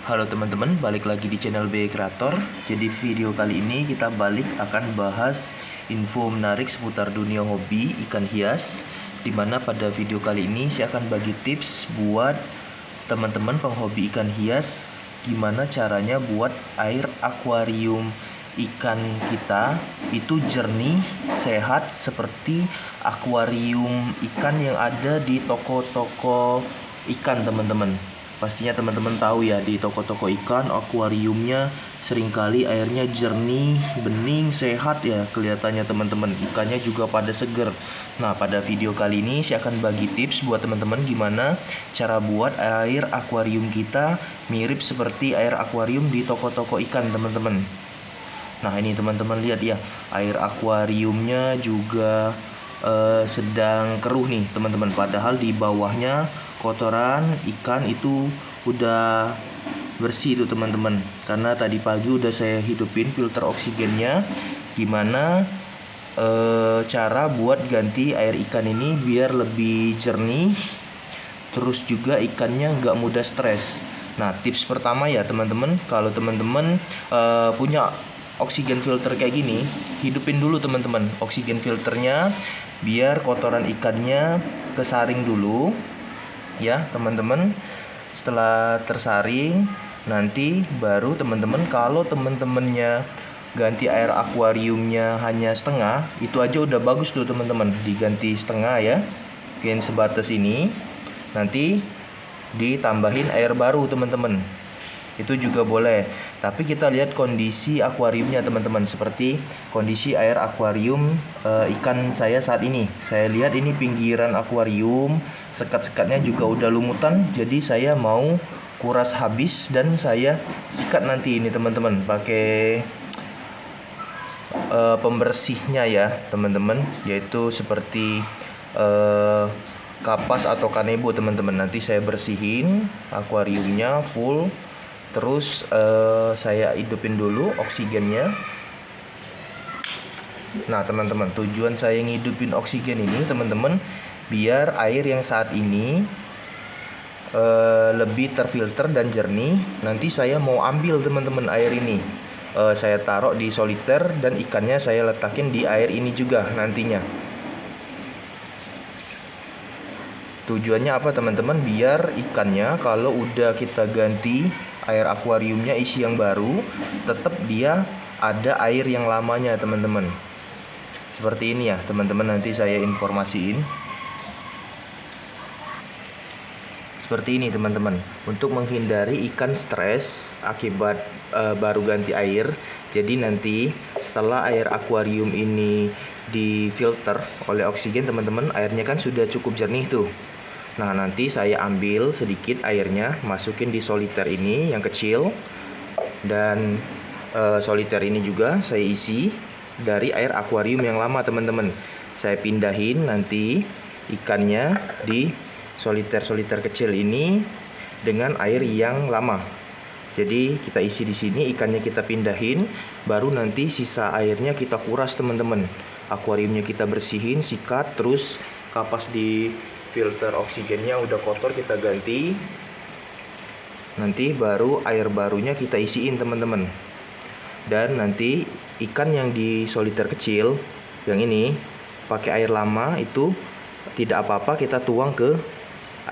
Halo teman-teman, balik lagi di channel BE Creator. Jadi video kali ini kita balik akan bahas info menarik seputar dunia hobi ikan hias. Dimana pada video kali ini saya akan bagi tips buat teman-teman penghobi ikan hias, gimana caranya buat air akuarium ikan kita itu jernih, sehat seperti akuarium ikan yang ada di toko-toko ikan teman-teman. Pastinya teman-teman tahu ya, di toko-toko ikan akuariumnya seringkali airnya jernih, bening, sehat ya kelihatannya teman-teman. Ikannya juga pada seger. Nah, pada video kali ini saya akan bagi tips buat teman-teman gimana cara buat air akuarium kita mirip seperti air akuarium di toko-toko ikan teman-teman. Nah, ini teman-teman lihat ya, air akuariumnya juga sedang keruh nih teman-teman. Padahal di bawahnya kotoran ikan itu udah bersih tuh teman-teman, karena tadi pagi udah saya hidupin filter oksigennya. Gimana cara buat ganti air ikan ini biar lebih jernih, terus juga ikannya nggak mudah stres. Nah, tips pertama ya teman-teman, kalau teman-teman punya oksigen filter kayak gini, hidupin dulu teman-teman oksigen filternya biar kotoran ikannya kesaring dulu ya teman-teman. Setelah tersaring, nanti baru teman-teman, kalau teman-temannya ganti air akuariumnya hanya setengah, itu aja udah bagus tuh teman-teman, diganti setengah ya, mungkin sebatas ini. Nanti ditambahin air baru teman-teman, itu juga boleh. Tapi kita lihat kondisi akuariumnya teman-teman, seperti kondisi air akuarium ikan saya saat ini. Saya lihat ini pinggiran akuarium, sekat-sekatnya juga udah lumutan. Jadi saya mau kuras habis dan saya sikat nanti ini teman-teman pakai pembersihnya ya teman-teman, yaitu seperti kapas atau kanebo teman-teman. Nanti saya bersihin akuariumnya full. Terus saya hidupin dulu oksigennya. Nah teman-teman, tujuan saya ngidupin oksigen ini teman-teman, biar air yang saat ini lebih terfilter dan jernih. Nanti saya mau ambil teman-teman air ini, saya taruh di soliter dan ikannya saya letakin di air ini juga nantinya. Tujuannya apa teman-teman? Biar ikannya kalau udah kita ganti air akuariumnya isi yang baru, tetap dia ada air yang lamanya teman-teman. Seperti ini ya teman-teman, nanti saya informasiin. Seperti ini teman-teman, untuk menghindari ikan stres akibat baru ganti air. Jadi nanti setelah air akuarium ini difilter oleh oksigen teman-teman, airnya kan sudah cukup jernih tuh. Nah, nanti saya ambil sedikit airnya, masukin di soliter ini yang kecil. Dan soliter ini juga saya isi dari air akuarium yang lama teman-teman. Saya pindahin nanti ikannya di soliter-soliter kecil ini dengan air yang lama. Jadi kita isi di sini, ikannya kita pindahin, baru nanti sisa airnya kita kuras teman-teman. Akuariumnya kita bersihin, sikat, terus kapas di filter oksigennya udah kotor kita ganti. Nanti baru air barunya kita isiin teman-teman. Dan nanti ikan yang di soliter kecil yang ini pakai air lama itu tidak apa-apa, kita tuang ke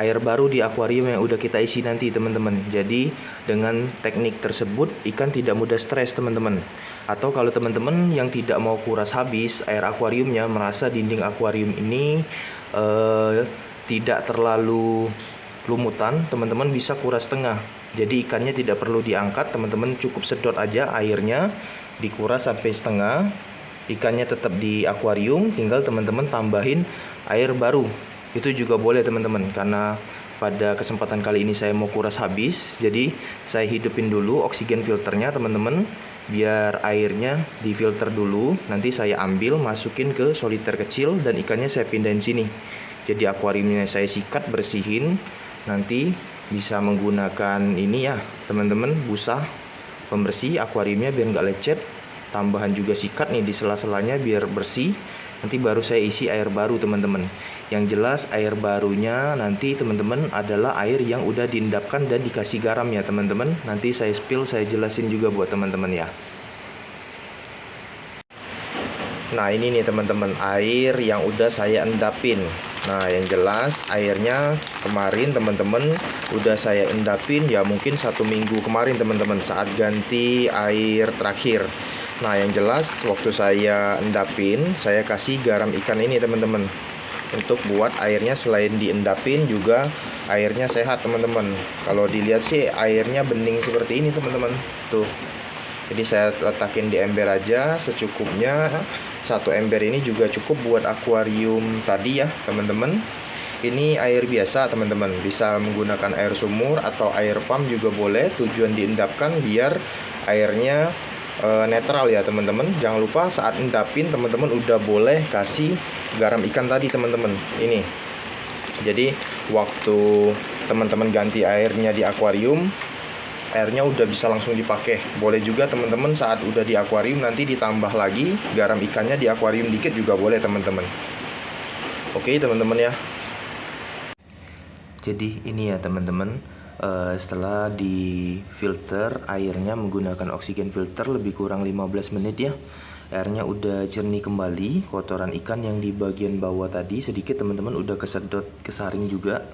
air baru di akuarium yang udah kita isi nanti teman-teman. Jadi dengan teknik tersebut ikan tidak mudah stres teman-teman. Atau kalau teman-teman yang tidak mau kuras habis air akuariumnya, merasa dinding akuarium ini tidak terlalu lumutan, teman-teman bisa kuras setengah. Jadi ikannya tidak perlu diangkat, teman-teman cukup sedot aja airnya, dikuras sampai setengah. Ikannya tetap di akuarium, tinggal teman-teman tambahin air baru. Itu juga boleh teman-teman, karena pada kesempatan kali ini saya mau kuras habis. Jadi saya hidupin dulu oksigen filternya teman-teman, biar airnya difilter dulu. Nanti saya ambil, masukin ke soliter kecil dan ikannya saya pindahin sini. Jadi akuariumnya saya sikat, bersihin. Nanti bisa menggunakan ini ya teman-teman, busa pembersih akuariumnya biar nggak lecet. Tambahan juga sikat nih di sela-selanya biar bersih. nanti baru saya isi air baru teman-teman. Yang jelas air barunya nanti teman-teman adalah air yang udah diendapkan dan dikasih garam ya teman-teman. Nanti saya spill, saya jelasin juga buat teman-teman ya. Nah ini nih teman-teman, air yang udah saya endapin. Nah yang jelas airnya kemarin teman-teman udah saya endapin ya, mungkin 1 minggu kemarin teman-teman, saat ganti air terakhir. Nah yang jelas waktu saya endapin, saya kasih garam ikan ini teman-teman, untuk buat airnya selain diendapin juga airnya sehat teman-teman. Kalau dilihat sih airnya bening seperti ini teman-teman, tuh. Jadi saya letakin di ember aja secukupnya. 1 ember ini juga cukup buat akuarium tadi ya teman-teman. Ini air biasa teman-teman, bisa menggunakan air sumur atau air pump juga boleh. Tujuan diendapkan biar airnya netral ya teman-teman. Jangan lupa saat endapin teman-teman udah boleh kasih garam ikan tadi teman-teman. Ini jadi waktu teman-teman ganti airnya di akuarium, airnya udah bisa langsung dipakai. Boleh juga teman-teman saat udah di akuarium nanti ditambah lagi garam ikannya di akuarium dikit juga boleh teman-teman. Oke teman-teman ya. Jadi ini ya teman-teman, setelah di filter airnya menggunakan oksigen filter lebih kurang 15 menit ya, airnya udah jernih kembali. Kotoran ikan yang di bagian bawah tadi sedikit teman-teman udah kesedot, kesaring juga.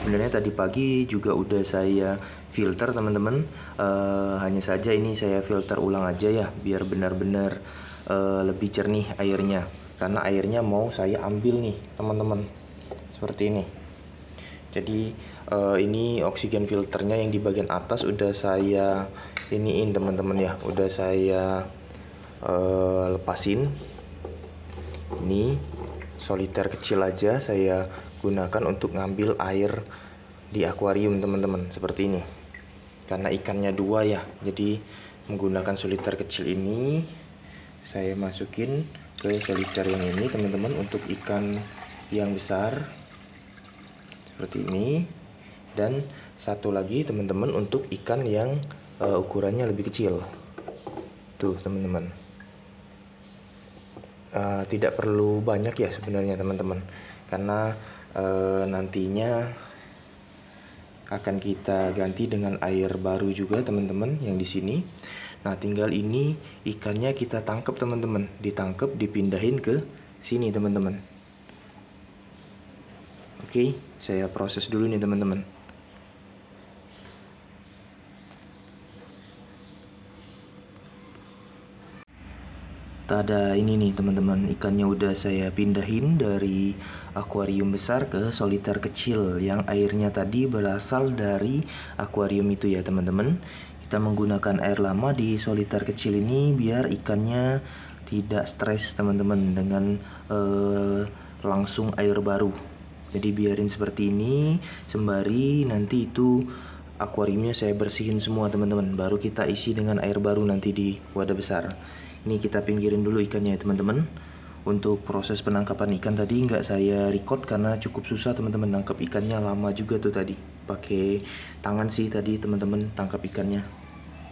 Sebenarnya tadi pagi juga udah saya filter teman-teman, hanya saja ini saya filter ulang aja ya biar benar-benar lebih jernih airnya, karena airnya mau saya ambil nih teman-teman seperti ini. Jadi ini oksigen filternya yang di bagian atas udah saya iniin teman-teman ya, udah saya lepasin. Ini soliter kecil aja saya gunakan untuk ngambil air di akuarium teman-teman, seperti ini. Karena ikannya 2 ya, jadi menggunakan soliter kecil ini saya masukin ke soliter yang ini teman-teman untuk ikan yang besar seperti ini, dan satu lagi teman-teman untuk ikan yang ukurannya lebih kecil. Tuh teman-teman, tidak perlu banyak ya sebenarnya teman-teman, karena nantinya akan kita ganti dengan air baru juga teman-teman yang di sini. Nah tinggal ini ikannya kita tangkap teman-teman, ditangkap dipindahin ke sini teman-teman. Oke, saya proses dulu nih teman-teman. Tada, ini nih teman-teman, ikannya udah saya pindahin dari akuarium besar ke soliter kecil yang airnya tadi berasal dari akuarium itu ya teman-teman. Kita menggunakan air lama di soliter kecil ini biar ikannya tidak stres teman-teman dengan langsung air baru. Jadi biarin seperti ini sembari nanti itu akuariumnya saya bersihin semua teman-teman, baru kita isi dengan air baru nanti di wadah besar. Ini kita pinggirin dulu ikannya ya teman-teman. Untuk proses penangkapan ikan tadi nggak saya record karena cukup susah teman-teman, nangkap ikannya lama juga tuh tadi. Pakai tangan sih tadi teman-teman tangkap ikannya.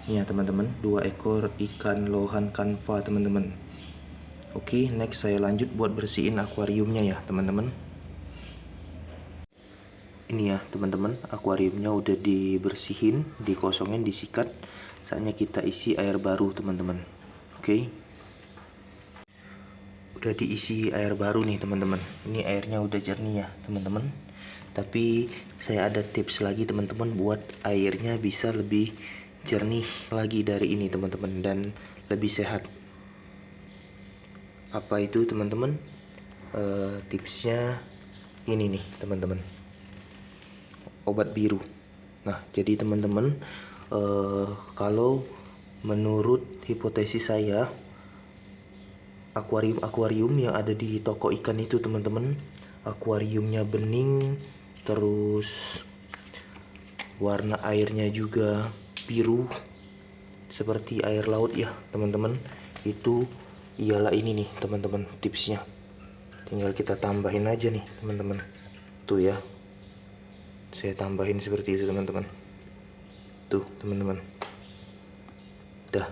Ini ya teman-teman, 2 ekor ikan lohan kanva teman-teman. Oke, next saya lanjut buat bersihin akuariumnya ya teman-teman. Ini ya teman-teman, akuariumnya udah dibersihin, dikosongin, disikat. Saatnya kita isi air baru teman-teman. Oke, udah diisi air baru nih teman-teman. Ini airnya udah jernih ya teman-teman. Tapi saya ada tips lagi teman-teman buat airnya bisa lebih jernih lagi dari ini teman-teman, dan lebih sehat. Apa itu teman-teman? Tipsnya ini nih teman-teman, obat biru. Nah jadi teman-teman, kalau menurut hipotesis saya, akuarium yang ada di toko ikan itu teman-teman, akuariumnya bening, terus warna airnya juga biru seperti air laut ya teman-teman. Itu ialah ini nih teman-teman tipsnya. Tinggal kita tambahin aja nih teman-teman. Tuh ya, saya tambahin seperti itu teman-teman. Tuh teman-teman, dah.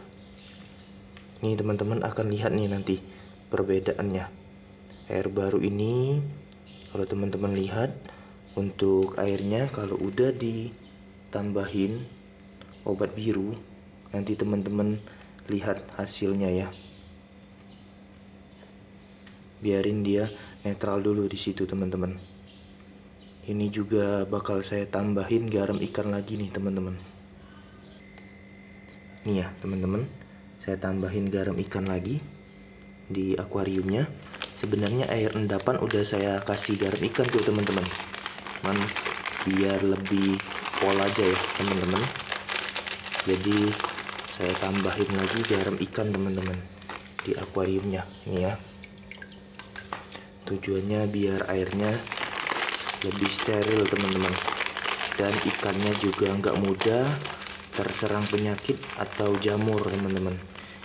Nih teman-teman akan lihat nih nanti perbedaannya. air baru ini, kalau teman-teman lihat, untuk airnya kalau udah ditambahin obat biru, nanti teman-teman lihat hasilnya ya. Biarin dia netral dulu di situ teman-teman. Ini juga bakal saya tambahin garam ikan lagi nih teman-teman. Nih ya teman-teman, saya tambahin garam ikan lagi di akuariumnya. Sebenarnya air endapan udah saya kasih garam ikan tuh teman-teman, biar lebih pol aja ya teman-teman. Jadi saya tambahin lagi garam ikan teman-teman di akuariumnya nih ya. Tujuannya biar airnya lebih steril teman-teman, dan ikannya juga nggak mudah terserang penyakit atau jamur teman-teman.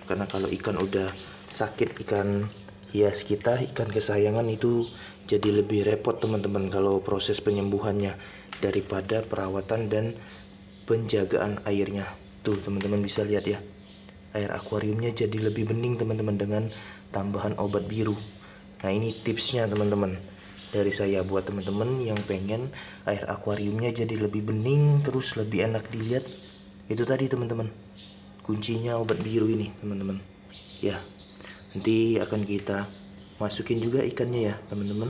Karena kalau ikan udah sakit, ikan hias kita, ikan kesayangan itu jadi lebih repot teman-teman kalau proses penyembuhannya daripada perawatan dan penjagaan airnya. Tuh teman-teman bisa lihat ya, air akuariumnya jadi lebih bening teman-teman dengan tambahan obat biru. Nah ini tipsnya teman-teman dari saya buat teman-teman yang pengen air akuariumnya jadi lebih bening terus lebih enak dilihat. Itu tadi teman-teman, kuncinya obat biru ini teman-teman ya. Nanti akan kita masukin juga ikannya ya teman-teman.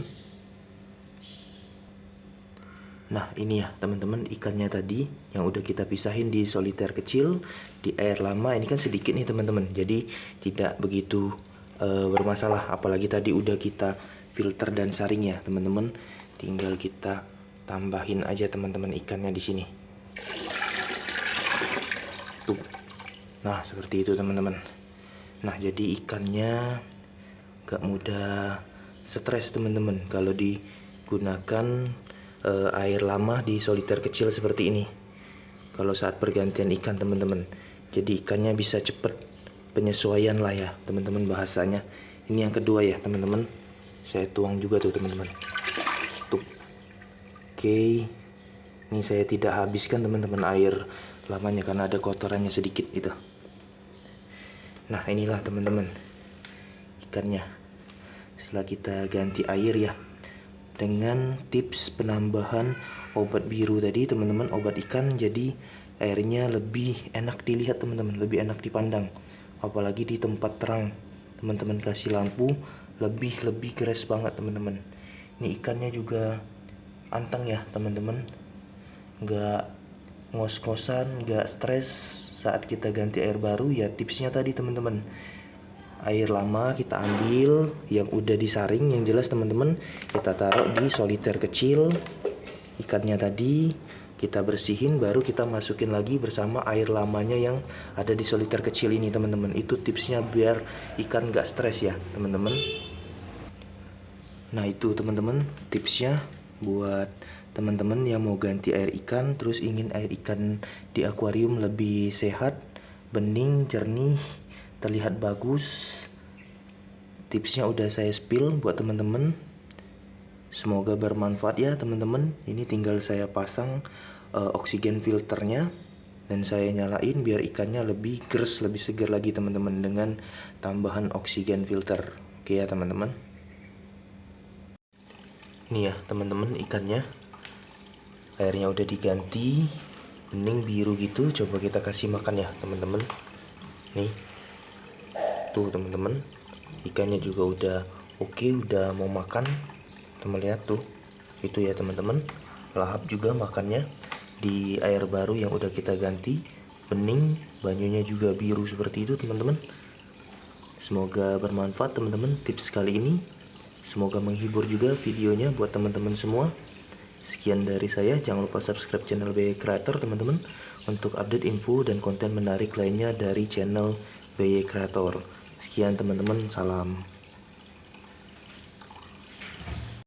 Nah ini ya teman-teman ikannya tadi yang udah kita pisahin di soliter kecil, di air lama ini kan sedikit nih teman-teman, jadi tidak begitu bermasalah. Apalagi tadi udah kita filter dan saring ya teman-teman. Tinggal kita tambahin aja teman-teman ikannya di sini. Tuh. Nah seperti itu teman-teman. Nah jadi ikannya gak mudah stres teman-teman kalau digunakan air lama di soliter kecil seperti ini. Kalau saat pergantian ikan teman-teman, jadi ikannya bisa cepet penyesuaian lah ya teman-teman bahasanya. Ini yang kedua ya teman-teman, saya tuang juga tuh teman-teman. Tuh. Oke, ini saya tidak habiskan teman-teman air lamanya karena ada kotorannya sedikit gitu. Nah inilah teman-teman ikannya setelah kita ganti air ya, dengan tips penambahan obat biru tadi teman-teman, obat ikan, jadi airnya lebih enak dilihat teman-teman, lebih enak dipandang. Apalagi di tempat terang, teman-teman kasih lampu lebih keras banget teman-teman. Ini ikannya juga anteng ya teman-teman, nggak ngos-ngosan, nggak stres saat kita ganti air baru ya. Tipsnya tadi teman-teman, air lama kita ambil yang udah disaring, yang jelas teman-teman, kita taruh di soliter kecil. Ikannya tadi kita bersihin, baru kita masukin lagi bersama air lamanya yang ada di soliter kecil ini teman-teman. Itu tipsnya biar ikan nggak stres ya teman-teman. Nah itu teman-teman tipsnya buat teman-teman yang mau ganti air ikan, terus ingin air ikan di akuarium lebih sehat, bening, jernih, terlihat bagus. Tipsnya udah saya spill buat teman-teman. Semoga bermanfaat ya teman-teman. Ini tinggal saya pasang oksigen filternya dan saya nyalain biar ikannya lebih gers, lebih segar lagi teman-teman dengan tambahan oksigen filter. Oke ya teman-teman. Ini ya teman-teman ikannya, airnya udah diganti bening biru gitu. Coba kita kasih makan ya teman-teman. Nih tuh teman-teman, ikannya juga udah oke, udah mau makan. Teman lihat tuh, itu ya teman-teman, lahap juga makannya di air baru yang udah kita ganti, bening, banyunya juga biru seperti itu teman-teman. Semoga bermanfaat teman-teman tips kali ini. Semoga menghibur juga videonya buat teman-teman semua. Sekian dari saya, jangan lupa subscribe channel BY Creator teman-teman untuk update info dan konten menarik lainnya dari channel BY Creator. Sekian teman-teman, salam.